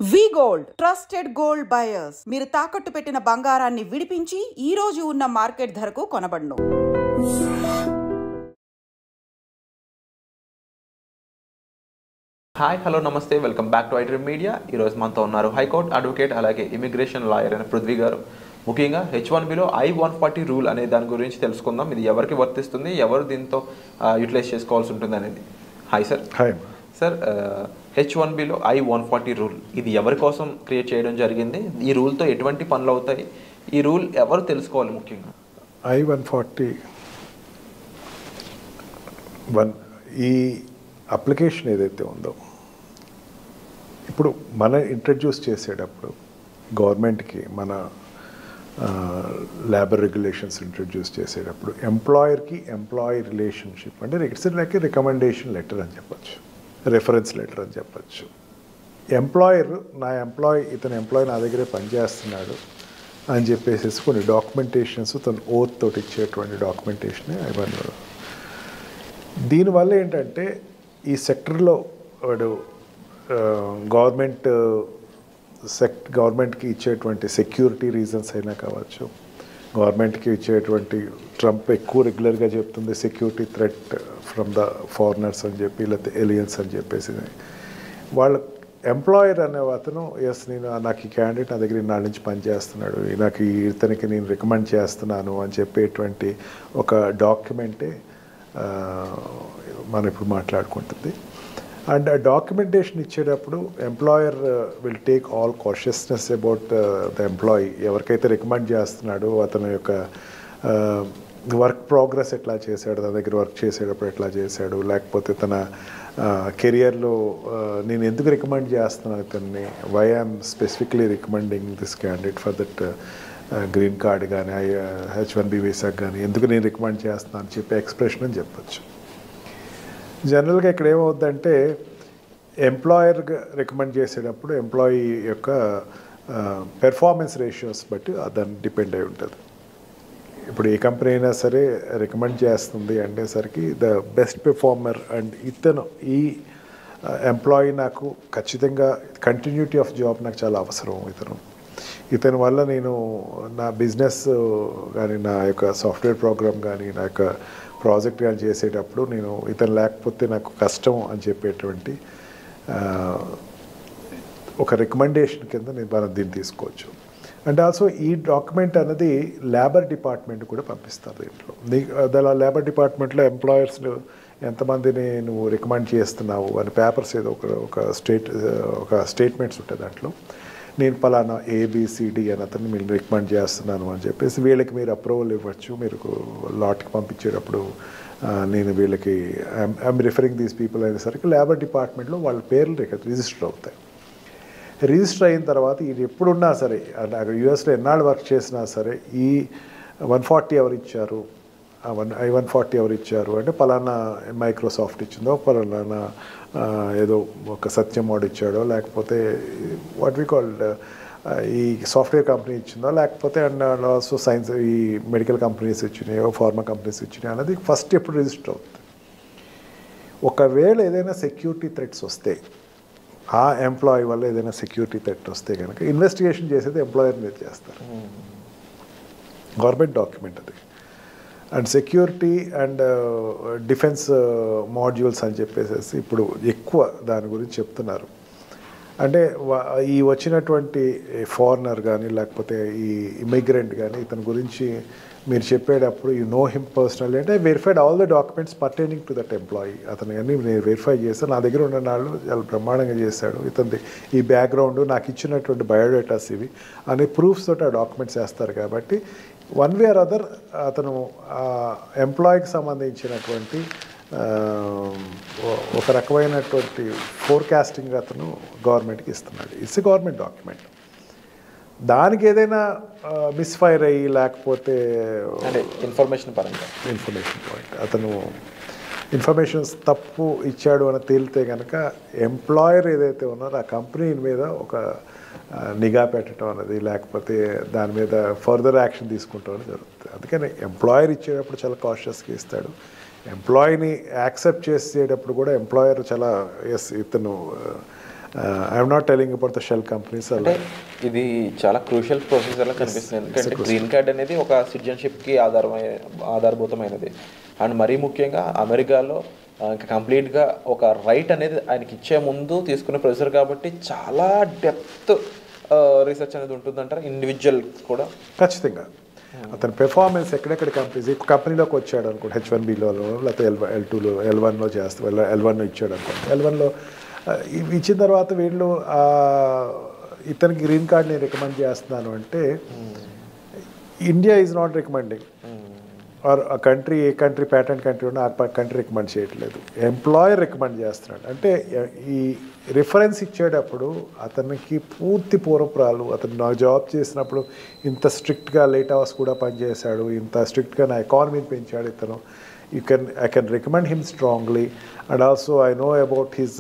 వి gold trusted gold buyers మీరు తాకట్టు పెట్టిన బంగారాన్ని విడిపించి ఈ రోజు ఉన్న మార్కెట్ ధరకు కొనబడును. హాయ్ హలో నమస్తే welcome back to iDream media. ఈరోజు మనతో ఉన్నారు హైకోర్టు అడ్వకేట్ అలాగే ఇమిగ్రేషన్ లాయర్ అయిన పృథ్వీ గారు. ముఖ్యంగా H1Bలో I-140 రూల్ అనే దాని గురించి తెలుసుకుందాం. ఇది ఎవరికి వర్తిస్తుంది, ఎవరు దీంతో యూటిలైజ్ చేసుకోవాల్సి ఉంటుంది అనేది. Hi sir. హాయ్ సార్, H1Bలో I-140 రూల్ ఇది ఎవరి కోసం క్రియేట్ చేయడం జరిగింది? ఈ రూల్తో ఎటువంటి పనులు అవుతాయి? ఈ రూల్ ఎవరు తెలుసుకోవాలి ముఖ్యంగా? I-140 ఈ అప్లికేషన్ ఏదైతే ఉందో ఇప్పుడు మనం ఇంట్రడ్యూస్ చేసేటప్పుడు గవర్నమెంట్కి మన లేబర్ రెగ్యులేషన్స్ ఇంట్రడ్యూస్ చేసేటప్పుడు ఎంప్లాయర్కి ఎంప్లాయీ రిలేషన్షిప్ అంటే ఇట్స్ లైక్ రికమెండేషన్ లెటర్ అని చెప్పచ్చు, రెఫరెన్స్ లెటర్ అని చెప్పచ్చు. ఎంప్లాయర్ ఇతని ఎంప్లాయీ నా దగ్గరే పనిచేస్తున్నాడు అని చెప్పేసి కొన్ని డాక్యుమెంటేషన్స్ తను ఓత్ తోటి ఇచ్చేటువంటి డాక్యుమెంటేషనే I-140. దీనివల్ల ఏంటంటే ఈ సెక్టర్లో వాడు గవర్నమెంట్కి ఇచ్చేటువంటి సెక్యూరిటీ రీజన్స్ అయినా కావచ్చు, గవర్నమెంట్కి ఇచ్చేటువంటి ట్రంప్ ఎక్కువ రెగ్యులర్గా చెప్తుంది security threat from the foreigners అని చెప్పి, లేకపోతే ఎలియన్స్ అని చెప్పేసి వాళ్ళ ఎంప్లాయర్ అనే అతను నాకు ఈ క్యాండిడేట్ నా దగ్గర నాళ్ళ నుంచి పనిచేస్తున్నాడు, నాకు ఇతనికి నేను రికమెండ్ చేస్తున్నాను అని చెప్పేటువంటి ఒక డాక్యుమెంటే మనం ఇప్పుడు మాట్లాడుకుంటుంది. అండ్ ఆ డాక్యుమెంటేషన్ ఇచ్చేటప్పుడు employer will take all కాషియస్నెస్ about the employee. ఎవరికైతే రికమెండ్ చేస్తున్నాడో అతని యొక్క వర్క్ ప్రోగ్రెస్ ఎట్లా చేశాడు, తన దగ్గర వర్క్ చేసేటప్పుడు ఎట్లా చేశాడు, లేకపోతే తన కెరియర్లో నేను ఎందుకు రికమెండ్ చేస్తున్నాను ఇతన్ని, why I'm specifically recommending this candidate for that green card కానీ H1B వీసాకి కానీ ఎందుకు నేను రికమెండ్ చేస్తున్నాను అని చెప్పి ఎక్స్ప్రెషన్ అని చెప్పచ్చు. జనరల్గా ఇక్కడ ఏమవుద్దంటే ఎంప్లాయర్ రికమెండ్ చేసేటప్పుడు ఎంప్లాయీ యొక్క పెర్ఫార్మెన్స్ రేషియోస్ బట్టి దాన్ని డిపెండ్ అయి ఉంటుంది. ఇప్పుడు ఏ కంపెనీ అయినా సరే రికమెండ్ చేస్తుంది అనేసరికి ద బెస్ట్ పెర్ఫార్మర్ అండ్ ఈ ఎంప్లాయీ నాకు ఖచ్చితంగా కంటిన్యూటీ ఆఫ్ జాబ్ నాకు చాలా అవసరం. ఇతని వల్ల నేను నా బిజినెస్ కానీ, నా యొక్క సాఫ్ట్వేర్ ప్రోగ్రామ్ కానీ, నా యొక్క ప్రాజెక్ట్ కానీ చేసేటప్పుడు నేను ఇతను లేకపోతే నాకు కష్టం అని చెప్పేటువంటి ఒక రికమెండేషన్ కింద మనం దీన్ని తీసుకోవచ్చు. అండ్ ఆల్సో ఈ డాక్యుమెంట్ అనేది లేబర్ డిపార్ట్మెంట్ కూడా పంపిస్తారు. దీంట్లో లేబర్ డిపార్ట్మెంట్లో ఎంప్లాయర్స్ ఎంతమందిని నువ్వు రికమెండ్ చేస్తున్నావు అని పేపర్స్ ఏదో ఒక స్టేట్మెంట్స్ ఉంటాయి. దాంట్లో నేను పలానా ABCD అని అతన్ని మీరు రికమెండ్ చేస్తున్నాను అని చెప్పేసి వీళ్ళకి మీరు అప్రూవల్ ఇవ్వచ్చు. మీరు లాట్కి పంపించేటప్పుడు నేను వీళ్ళకి ఐఎమ్ రిఫరింగ్ దీస్ పీపుల్ అనేసరికి లేబర్ డిపార్ట్మెంట్లో వాళ్ళ పేర్లు రిజిస్టర్ అవుతాయి. రిజిస్టర్ అయిన తర్వాత ఇది ఎప్పుడున్నా సరే, అంటే అక్కడ యూఎస్లో ఎన్నాళ్ళు వర్క్ చేసినా సరే ఈ 140 ఎవరు ఇచ్చారు, I-140 ఎవరు ఇచ్చారు అంటే పలానా మైక్రోసాఫ్ట్ ఇచ్చిందో, పలానా ఏదో ఒక సత్యం వాడు ఇచ్చాడో, లేకపోతే వాట్ వి కాల్డ్ ఈ సాఫ్ట్వేర్ కంపెనీ ఇచ్చిందో, లేకపోతే అండ్ ఆల్సో సైన్స్ ఈ మెడికల్ కంపెనీస్ ఇచ్చినాయో, ఫార్మా కంపెనీస్ ఇచ్చినాయో అనేది ఫస్ట్ ఎప్పుడు రిజిస్టర్ అవుతుంది. ఒకవేళ ఏదైనా సెక్యూరిటీ థ్రెట్స్ వస్తే, ఆ ఎంప్లాయీ వల్ల ఏదైనా సెక్యూరిటీ థ్రెట్ వస్తే కనుక ఇన్వెస్టిగేషన్ చేసేది ఎంప్లాయర్ మీద చేస్తారు. గవర్నమెంట్ డాక్యుమెంట్ అది. And security and defence modules అని చెప్పేసి ఇప్పుడు ఎక్కువ దాని గురించి చెప్తున్నారు. అంటే ఈ వచ్చినటువంటి ఫారినర్ కానీ, లేకపోతే ఈ ఇమిగ్రెంట్ కానీ ఇతని గురించి మీరు చెప్పేటప్పుడు యూ నో హిమ్ పర్సనల్లీ అంటే verified all the documents pertaining to that employee. అతను అన్నీ నేను వెరిఫై చేస్తాను, నా దగ్గర ఉన్న వాళ్ళు చాలా బ్రహ్మాండంగా చేశాడు, ఇతని ఈ బ్యాక్గ్రౌండ్ నాకు ఇచ్చినటువంటి బయోడేటాస్ ఇవి అనే ప్రూఫ్స్ తోటి ఆ డాక్యుమెంట్స్ వేస్తారు. కాబట్టి వన్ వే ఆర్ అదర్ అతను ఎంప్లాయీకి సంబంధించినటువంటి ఒక రకమైనటువంటి ఫోర్కాస్టింగ్ అతను గవర్నమెంట్కి ఇస్తున్నాడు. It's government document. దానికి ఏదైనా మిస్ఫైర్ అయ్యి లేకపోతే ఇన్ఫర్మేషన్ పాయింట్ అతను ఇన్ఫర్మేషన్స్ తప్పు ఇచ్చాడు అని తేలితే కనుక ఎంప్లాయర్ ఏదైతే ఉన్నారో ఆ కంపెనీ మీద ఒక నిఘా పెట్టడం అనేది, లేకపోతే దాని మీద ఫర్దర్ యాక్షన్ తీసుకుంటాం జరుగుతుంది. అందుకని ఎంప్లాయర్ ఇచ్చేటప్పుడు చాలా కాషియస్గా ఇస్తాడు. ఎంప్లాయీని యాక్సెప్ట్ చేసేటప్పుడు కూడా ఎంప్లాయర్ చాలా ఇతను I'm not telling about the shell companies. అంటే ఇది చాలా క్రూషియల్ ప్రొసీజర్లా కనిపిస్తుంది, ఎందుకంటే గ్రీన్ కార్డ్ అనేది ఒక సిటిజన్షిప్కి ఆధారభూతమైనది. అండ్ మరీ ముఖ్యంగా అమెరికాలో ఇంకా కంప్లీట్గా ఒక రైట్ అనేది ఆయనకి ఇచ్చే ముందు తీసుకునే ప్రొసీజర్ కాబట్టి చాలా డెప్త్ రీసెర్చ్ అనేది ఉంటుందంటారు ఇండివిజువల్ కూడా. ఖచ్చితంగా అతని పెర్ఫార్మెన్స్ ఎక్కడెక్కడ కంపెనీస్ ఇప్పుడు కంపెనీలోకి వచ్చాడు అనుకోండి, H1Bలో లేకపోతే L2లో L1లో చేస్తాడు, L1 ఇచ్చాడు అనుకోండి. L1లో ఇచ్చిన తర్వాత వీళ్ళు ఇతనికి గ్రీన్ కార్డ్ని రికమెండ్ చేస్తున్నాను అంటే India is not recommending our country, ఏ కంట్రీ ప్యాటర్న్ కంట్రీ ఉన్నా ఆ కంట్రీ రికమెండ్ చేయట్లేదు, ఎంప్లాయర్ రికమెండ్ చేస్తున్నాడు. అంటే ఈ రిఫరెన్స్ ఇచ్చేటప్పుడు అతనికి పూర్తి పూర్వపురాలు, అతను నాకు జాబ్ చేసినప్పుడు ఇంత స్ట్రిక్ట్గా లేట్ అవర్స్ కూడా పనిచేశాడు, ఇంత స్ట్రిక్ట్గా నా ఎకానమీని పెంచాడు ఇతను, I can recommend him strongly. And also I know about his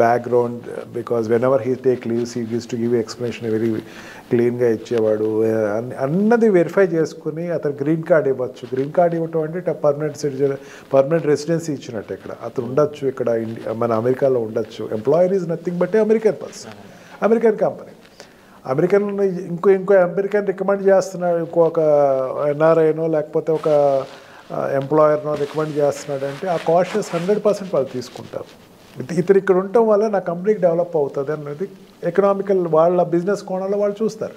background because whenever he take leaves he used to give explanation very క్లీన్గా ఇచ్చేవాడు అన్నది వెరిఫై చేసుకుని అతను గ్రీన్ కార్డ్ ఇవ్వచ్చు. గ్రీన్ కార్డ్ ఇవ్వటం అంటే పర్మనెంట్ రెసిడెన్సీ ఇచ్చినట్టు. ఇక్కడ అతను ఉండొచ్చు, ఇక్కడ మన అమెరికాలో ఉండొచ్చు. Employer is nothing but American person, American company. American ఇంకో అమెరికన్ రికమెండ్ చేస్తున్నాడు, ఇంకొక ఎన్ఆర్ఐనో లేకపోతే ఒక ఎంప్లాయర్నో రికమెండ్ చేస్తున్నాడంటే ఆ కాషియస్ 100% వాళ్ళు తీసుకుంటారు. ఇతను ఇక్కడ ఉండటం వల్ల నా కంపెనీకి డెవలప్ అవుతుంది అనేది ఎకనామికల్ వాళ్ళ బిజినెస్ కోణంలో వాళ్ళు చూస్తారు.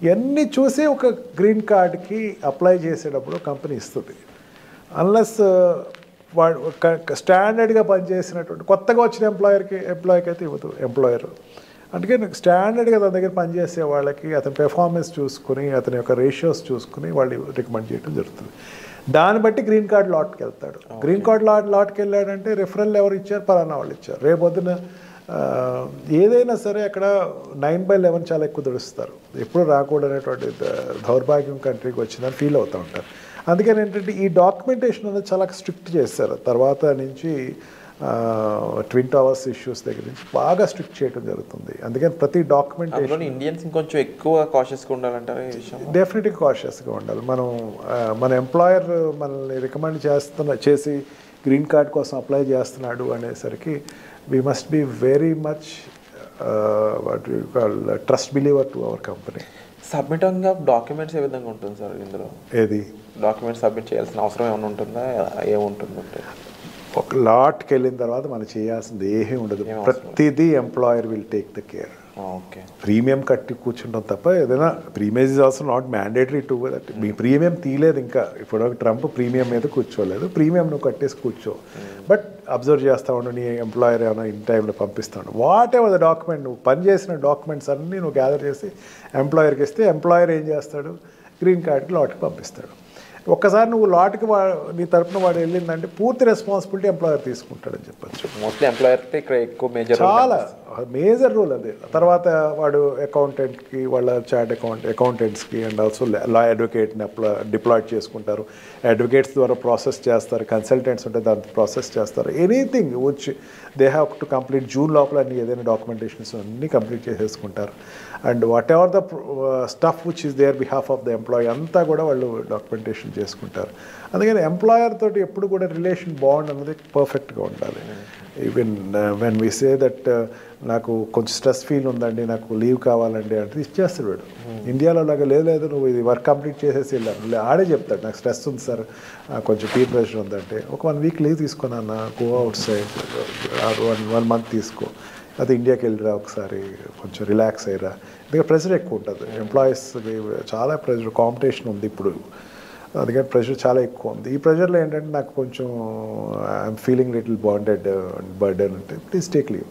ఇవన్నీ చూసి ఒక గ్రీన్ కార్డ్కి అప్లై చేసేటప్పుడు కంపెనీ ఇస్తుంది. అన్లెస్ వాడు స్టాండర్డ్గా పనిచేసినటువంటి కొత్తగా వచ్చిన ఎంప్లాయీకి అయితే ఇవ్వదు ఎంప్లాయర్. అందుకే స్టాండర్డ్గా తన దగ్గర పనిచేసే వాళ్ళకి అతని పెర్ఫార్మెన్స్ చూసుకుని అతని యొక్క రేషియోస్ చూసుకుని వాళ్ళు రికమెండ్ చేయడం జరుగుతుంది. దాన్ని బట్టి గ్రీన్ కార్డ్ లాట్కి వెళ్తాడు. గ్రీన్ కార్డ్ లాట్కి వెళ్ళాడంటే రెఫరల్ ఎవరు ఇచ్చారు, పలానా వాళ్ళు ఇచ్చారు. రేపొద్దున ఏదైనా సరే అక్కడ 9/11 చాలా ఎక్కువ దుడుస్తారు. ఎప్పుడు రాకూడనేటువంటి దౌర్భాగ్యం కంట్రీకి వచ్చిందని ఫీల్ అవుతూ ఉంటారు. అందుకని ఏంటంటే ఈ డాక్యుమెంటేషన్ అనేది చాలా స్ట్రిక్ట్ చేస్తారు. తర్వాత నుంచి ట్విన్ టవర్స్ ఇష్యూస్ దగ్గర నుంచి బాగా స్ట్రిక్ట్ చేయడం జరుగుతుంది. అందుకని ప్రతి డాక్యుమెంటేషన్ ఇండియన్స్ ఇంకొంచెం ఎక్కువ కాషియస్గా ఉండాలంటారు. డెఫినెట్గా కాషియస్గా ఉండాలి. మన ఎంప్లాయర్ మనల్ని రికమెండ్ చేసి గ్రీన్ కార్డ్ కోసం అప్లై చేస్తున్నాడు అనేసరికి we must be very much what you call trust believer to our company. Submitting of documents ఏ విధంగా ఉంటుంది సార్ ఇందులో? ఏది డాక్యుమెంట్స్ సబ్మిట్ చేయాల్సిన అవసరం ఏమైనా ఉంటుందా, ఏముంటుందంటే ఒక లాట్కి వెళ్ళిన తర్వాత మనం చేయాల్సింది ఏమీ ఉండదు. ప్రతిదీ employer will take the care. Okay, premium కట్టి కూర్చుంటాం తప్ప ఏదైనా premium is also not mandatory to that. Me premium తీయలేదు ఇంకా, ఇప్పుడు ట్రంప్ ప్రీమియం మీద కూర్చోలేదు, ప్రీమియం నువ్వు కట్టేసి కూర్చో. బట్ అబ్జర్వ్ చేస్తూ ఉండు, నీ ఎంప్లాయర్ ఏమైనా ఇన్ టైంలో పంపిస్తాడు. వాట్ ఎవర్ ద డాక్యుమెంట్, నువ్వు పనిచేసిన డాక్యుమెంట్స్ అన్నీ నువ్వు గ్యాదర్ చేసి ఎంప్లాయర్కి ఇస్తే ఎంప్లాయర్ ఏం చేస్తాడు, గ్రీన్ కార్డ్కి లాట్కి పంపిస్తాడు. ఒక్కసారి నువ్వు లాట్కి నీ తరపున వాడు వెళ్ళిందంటే పూర్తి రెస్పాన్సిబిలిటీ ఎంప్లాయర్ తీసుకుంటాడని చెప్పచ్చు. మోస్ట్లీ ఎంప్లాయర్ ఇక్కడ ఎక్కువ చాలా మేజర్ రూల్ అది. తర్వాత వాడు అకౌంటెంట్కి, వాళ్ళ చార్ట్ అకౌంటెంట్స్కి అండ్ ఆల్సో లా అడ్వకేట్ని డిప్లాయ్ చేసుకుంటారు. అడ్వకేట్స్ ద్వారా ప్రాసెస్ చేస్తారు, కన్సల్టెంట్స్ ఉంటే దాన్ని ప్రాసెస్ చేస్తారు. Anything which they have to complete June లోపల అన్ని ఏదైనా డాక్యుమెంటేషన్స్ అన్నీ కంప్లీట్ చేసేసుకుంటారు. And whatever the stuff which is their behalf of the employee అంతా కూడా వాళ్ళు డాక్యుమెంటేషన్ చేసుకుంటారు. అందుకని ఎంప్లాయర్ తోటి ఎప్పుడు కూడా రిలేషన్ బాండ్ అనేది పర్ఫెక్ట్గా ఉండాలి. Even when we say that నాకు కొంచెం స్ట్రెస్ ఫీల్ ఉందండి, నాకు లీవ్ కావాలండి అంటే ఇచ్చేస్తాడు వాడు. ఇండియాలో లాగా లేదు నువ్వు ఇది వర్క్ కంప్లీట్ చేసేసి వెళ్ళాను, ఆడే చెప్తాడు నాకు స్ట్రెస్ ఉంది సార్, కొంచెం పీర్ ప్రెషర్ ఉందంటే ఒక 1 వీక్ లీవ్ తీసుకున్నా, గో అవుట్ సైడ్ 1 మంత్ తీసుకో, అది ఇండియాకి వెళ్ళిరా ఒకసారి, కొంచెం రిలాక్స్ అయ్యిరా. ఎందుకంటే ప్రెషర్ ఎక్కువ ఉంటుంది ఎంప్లాయీస్కి, చాలా ప్రెషర్, కాంపిటీషన్ ఉంది ఇప్పుడు, అందుకని ప్రెషర్ చాలా ఎక్కువ ఉంది. ఈ ప్రెషర్లో ఏంటంటే నాకు కొంచెం I'm feeling little bonded and burden అంటే please take leave,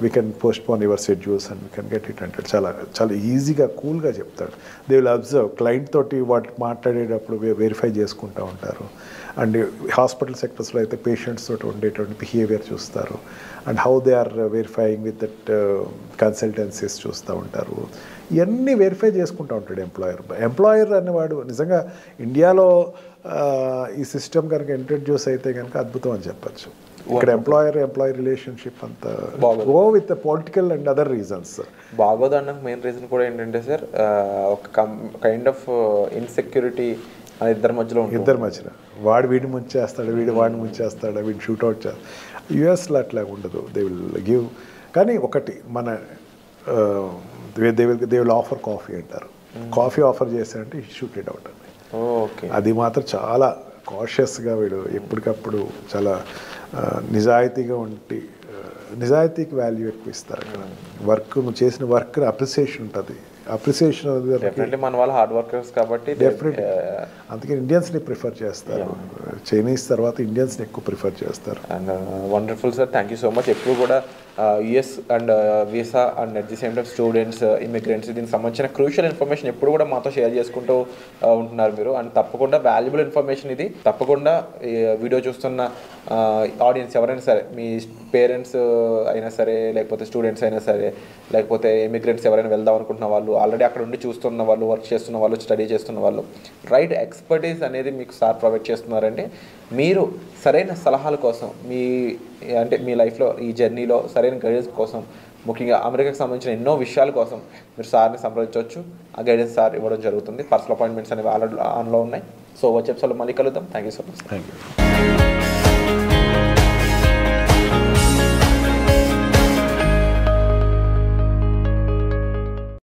we can postpone your schedules and we can get it అంటే చాలా ఈజీగా కూల్గా చెప్తాడు. దే విల్ అబ్జర్వ్, క్లయింట్ తోటి వాటి మాట్లాడేటప్పుడు వెరిఫై చేసుకుంటూ ఉంటారు. అండ్ హాస్పిటల్ సెక్టర్స్లో అయితే పేషెంట్స్ తోటి ఉండేటువంటి బిహేవియర్ చూస్తారు. And how they are verifying with that consultancies చూస్తూ ఉంటారు. ఇవన్నీ వెరిఫై చేసుకుంటూ ఉంటాడు ఎంప్లాయర్ అనేవాడు. నిజంగా ఇండియాలో ఈ సిస్టమ్ కనుక ఇంట్రడ్యూస్ అయితే కనుక అద్భుతం అని చెప్పచ్చు. ఇక్కడ ఎంప్లాయీ రిలేషన్షిప్ అంతా go with political and other reasons బాగోదనడానికి మెయిన్ రీజన్ కూడా ఏంటంటే సార్, ఒక కైండ్ ఆఫ్ ఇన్సెక్యూరిటీ ఇద్దరి మధ్యలో వాడు వీడిని ముంచేస్తాడు, వీడు వాడిని ముంచేస్తాడు, వీడిని షూట్అవుట్ చేస్తాడు. యుఎస్లో అట్లా ఉండదు. దే విల్ గివ్ కానీ ఒకటి మన దే విల్ ఆఫర్ కాఫీ అంటారు. కాఫీ ఆఫర్ చేశారంటే షూట్ ఇట్ అవుట్ అండి. ఓకే, అది మాత్రం చాలా కాషియస్గా వీడు ఎప్పటికప్పుడు చాలా నిజాయితీగా ఉండి నిజాయితీకి వాల్యూ ఎక్కువ ఇస్తారు. అక్కడ వర్క్ నువ్వు చేసిన వర్క్ అప్రిసియేషన్ ఉంటుంది. అప్రిసియేషన్ డెఫినెట్లీ మన వాళ్ళు హార్డ్ వర్కర్స్ కాబట్టి డెఫినెట్. అందుకే ఇండియన్స్ని ప్రిఫర్ చేస్తారు. చైనీస్ తర్వాత ఇండియన్స్ని ఎక్కువ ప్రిఫర్ చేస్తారు. And wonderful sir, thank you so much. ఎప్పుడు కూడా US and visa and at the same time students, immigrants, దీనికి సంబంధించిన క్రూషియల్ ఇన్ఫర్మేషన్ ఎప్పుడు కూడా మాతో షేర్ చేసుకుంటూ ఉంటున్నారు మీరు. అండ్ తప్పకుండా వాల్యుబుల్ ఇన్ఫర్మేషన్ ఇది. తప్పకుండా ఈ వీడియో చూస్తున్న ఆడియన్స్ ఎవరైనా సరే, మీ పేరెంట్స్ అయినా సరే, లేకపోతే స్టూడెంట్స్ అయినా సరే, లేకపోతే ఇమిగ్రెంట్స్ ఎవరైనా వెళ్దాం అనుకుంటున్న వాళ్ళు, ఆల్రెడీ అక్కడ ఉండి చూస్తున్న వాళ్ళు, వర్క్ చేస్తున్న వాళ్ళు, స్టడీ చేస్తున్న వాళ్ళు, రైట్ ఎక్స్పర్టీస్ అనేది మీకు సార్ ప్రొవైడ్ చేస్తున్నారండి. మీరు సరైన సలహాల కోసం మీ లైఫ్లో ఈ జర్నీలో సరైన గైడెన్స్ కోసం, ముఖ్యంగా అమెరికాకి సంబంధించిన ఎన్నో విషయాల కోసం మీరు సార్ని సంప్రదించవచ్చు. ఆ గైడెన్స్ సార్ ఇవ్వడం జరుగుతుంది. పర్సనల్ అపాయింట్మెంట్స్ అనేవి ఆల్రెడీ ఆన్లో ఉన్నాయి. సో వచ్చే ఎపిసోడ్లో మళ్ళీ కలుద్దాం. Thank you so much. Thank you.